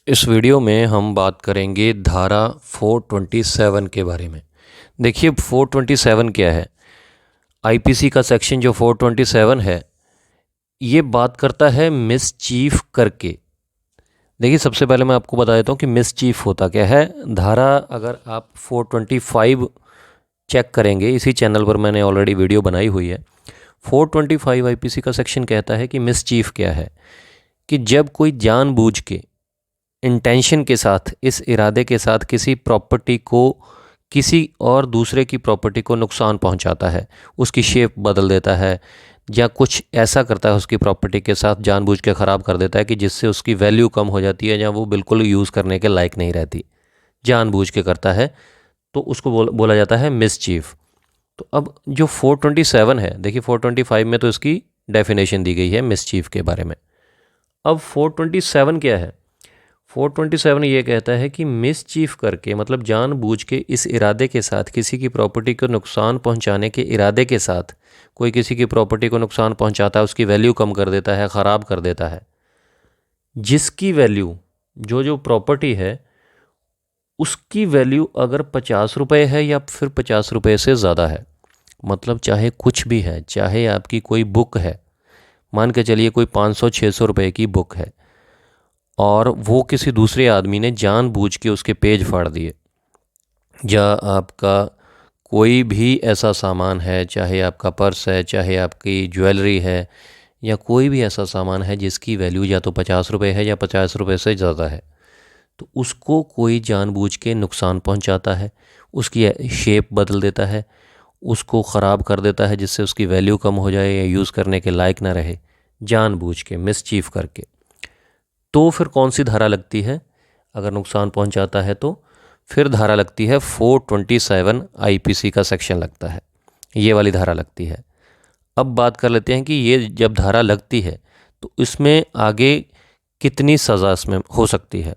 इस वीडियो में हम बात करेंगे धारा 427 के बारे में। देखिए 427 क्या है। आईपीसी का सेक्शन जो 427 है ये बात करता है मिसचीफ करके। देखिए सबसे पहले मैं आपको बता देता हूँ कि मिसचीफ होता क्या है। धारा अगर आप 425 चेक करेंगे, इसी चैनल पर मैंने ऑलरेडी वीडियो बनाई हुई है। 425 आईपीसी का सेक्शन कहता है कि मिसचीफ क्या है, कि जब कोई जानबूझ के इंटेंशन के साथ, इस इरादे के साथ किसी प्रॉपर्टी को, किसी और दूसरे की प्रॉपर्टी को नुकसान पहुंचाता है, उसकी शेप बदल देता है या कुछ ऐसा करता है उसकी प्रॉपर्टी के साथ, जानबूझ के ख़राब कर देता है कि जिससे उसकी वैल्यू कम हो जाती है या वो बिल्कुल यूज़ करने के लायक नहीं रहती, जानबूझ के करता है, तो उसको बोला जाता है मिसचीफ। तो अब जो 427 है, देखिए 425 में तो इसकी डेफिनेशन दी गई है मिसचीफ के बारे में। अब 427 क्या है। 427 ये कहता है कि मिसचीफ करके मतलब जानबूझ के इस इरादे के साथ, किसी की प्रॉपर्टी को नुकसान पहुंचाने के इरादे के साथ कोई किसी की प्रॉपर्टी को नुकसान पहुंचाता है, उसकी वैल्यू कम कर देता है, ख़राब कर देता है, जिसकी वैल्यू, जो प्रॉपर्टी है उसकी वैल्यू अगर 50 रुपये है या फिर 50 रुपये से ज़्यादा है, मतलब चाहे कुछ भी है, चाहे आपकी कोई बुक है, मान के चलिए कोई 500-600 रुपये की बुक है और वो किसी दूसरे आदमी ने जानबूझ के उसके पेज फाड़ दिए, या आपका कोई भी ऐसा सामान है, चाहे आपका पर्स है, चाहे आपकी ज्वेलरी है, या कोई भी ऐसा सामान है जिसकी वैल्यू या तो 50 रुपये है या 50 रुपये से ज़्यादा है, तो उसको कोई जानबूझ के नुकसान पहुंचाता है, उसकी शेप बदल देता है, उसको ख़राब कर देता है जिससे उसकी वैल्यू कम हो जाए या यूज़ करने के लायक ना रहे, जानबूझ के मिसचीफ करके, तो फिर कौन सी धारा लगती है। अगर नुकसान पहुंचाता है तो फिर धारा लगती है 427 आईपीसी का सेक्शन लगता है, ये वाली धारा लगती है। अब बात कर लेते हैं कि ये जब धारा लगती है तो इसमें आगे कितनी सज़ा इसमें हो सकती है।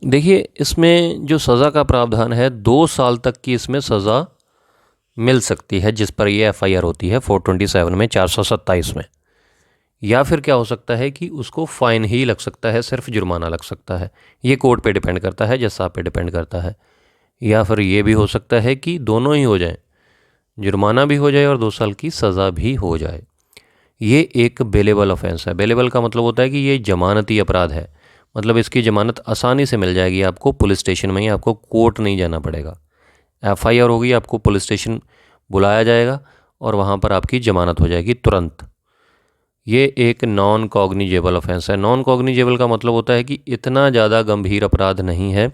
देखिए इसमें जो सज़ा का प्रावधान है 2 साल तक की इसमें सज़ा मिल सकती है, जिस पर ये एफआईआर होती है 427 में, 427 में। या फिर क्या हो सकता है कि उसको फ़ाइन ही लग सकता है, सिर्फ जुर्माना लग सकता है। ये कोर्ट पे डिपेंड करता है, जज साहब पे डिपेंड करता है। या फिर ये भी हो सकता है कि दोनों ही हो जाएं, जुर्माना भी हो जाए और 2 साल की सज़ा भी हो जाए। ये एक बेलेबल ऑफेंस है। बेलेबल का मतलब होता है कि ये जमानती अपराध है, मतलब इसकी ज़मानत आसानी से मिल जाएगी आपको, पुलिस स्टेशन में ही, आपको कोर्ट नहीं जाना पड़ेगा। एफआईआर होगी, आपको पुलिस स्टेशन बुलाया जाएगा और वहाँ पर आपकी ज़मानत हो जाएगी तुरंत। ये एक नॉन कॉग्निजेबल ऑफेंस है। नॉन कॉग्निजेबल का मतलब होता है कि इतना ज़्यादा गंभीर अपराध नहीं है,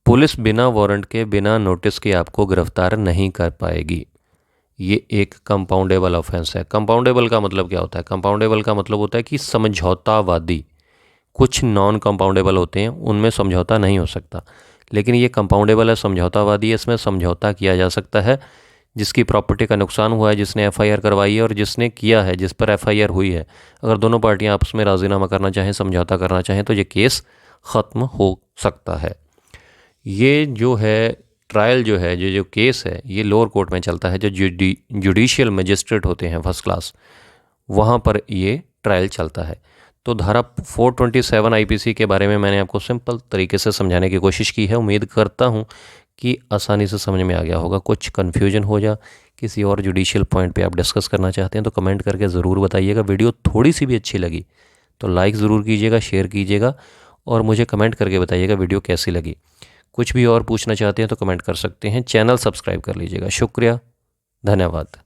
पुलिस बिना वारंट के, बिना नोटिस के आपको गिरफ्तार नहीं कर पाएगी। ये एक कंपाउंडेबल ऑफेंस है। कंपाउंडेबल का मतलब क्या होता है। कंपाउंडेबल का मतलब होता है कि समझौतावादी। कुछ नॉन कंपाउंडेबल होते हैं, उनमें समझौता नहीं हो सकता, लेकिन ये कंपाउंडेबल है, समझौतावादी है। इसमें समझौता किया जा सकता है। जिसकी प्रॉपर्टी का नुकसान हुआ है, जिसने एफआईआर करवाई है और जिसने किया है, जिस पर एफआईआर हुई है, अगर दोनों पार्टियां आपस में राजीनामा करना चाहें, समझौता करना चाहें, तो ये केस ख़त्म हो सकता है। ये जो है ट्रायल, जो है जो केस है, ये लोअर कोर्ट में चलता है। जो जुडिशियल मजिस्ट्रेट होते हैं फर्स्ट क्लास, वहाँ पर ये ट्रायल चलता है। तो धारा 427 आईपीसी के बारे में मैंने आपको सिंपल तरीके से समझाने की कोशिश की है। उम्मीद करता हूँ कि आसानी से समझ में आ गया होगा। कुछ कन्फ्यूजन हो जा, किसी और जुडिशियल पॉइंट पे आप डिस्कस करना चाहते हैं तो कमेंट करके ज़रूर बताइएगा। वीडियो थोड़ी सी भी अच्छी लगी तो लाइक ज़रूर कीजिएगा, शेयर कीजिएगा और मुझे कमेंट करके बताइएगा वीडियो कैसी लगी। कुछ भी और पूछना चाहते हैं तो कमेंट कर सकते हैं। चैनल सब्सक्राइब कर लीजिएगा। शुक्रिया, धन्यवाद।